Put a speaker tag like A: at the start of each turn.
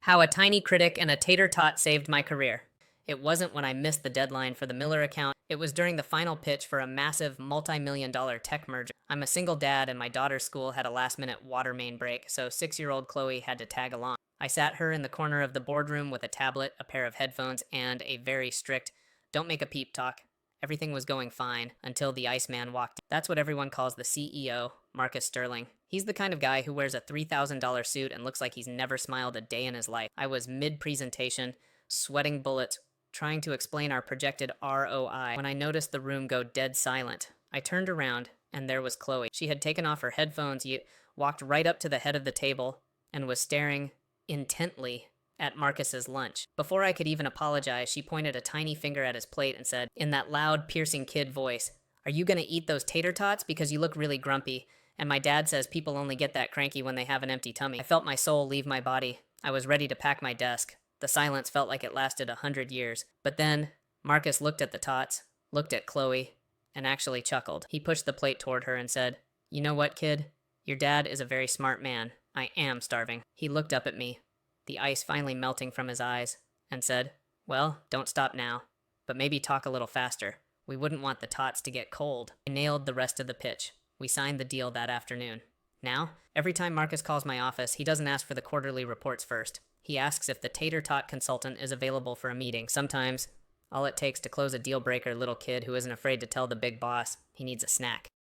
A: How a tiny critic and a tater tot saved my career. It wasn't when I missed the deadline for the Miller account. It was during the final pitch for a massive multi-million-dollar tech merger. I'm a single dad and my daughter's school had a last-minute water main break, so 6-year-old Chloe had to tag along. I sat her in the corner of the boardroom with a tablet, a pair of headphones, and a very strict, don't make a peep talk. Everything was going fine until the Iceman walked in. That's what everyone calls the CEO, Marcus Sterling. He's the kind of guy who wears a $3,000 suit and looks like he's never smiled a day in his life. I was mid-presentation, sweating bullets, trying to explain our projected ROI when I noticed the room go dead silent. I turned around, and there was Chloe. She had taken off her headphones, walked right up to the head of the table, and was staring intently at Marcus's lunch. Before I could even apologize, she pointed a tiny finger at his plate and said, in that loud, piercing kid voice, "Are you gonna eat those tater tots? Because you look really grumpy. And my dad says people only get that cranky when they have an empty tummy." I felt my soul leave my body. I was ready to pack my desk. The silence felt like it lasted 100 years. But then, Marcus looked at the tots, looked at Chloe, and actually chuckled. He pushed the plate toward her and said, "You know what, kid? Your dad is a very smart man. I am starving." He looked up at me, the ice finally melting from his eyes, and said, "Well, don't stop now, but maybe talk a little faster. We wouldn't want the tots to get cold." I nailed the rest of the pitch. We signed the deal that afternoon. Now, every time Marcus calls my office, he doesn't ask for the quarterly reports first. He asks if the Tater Tot consultant is available for a meeting. Sometimes, all it takes to close a deal breaker little kid who isn't afraid to tell the big boss he needs a snack.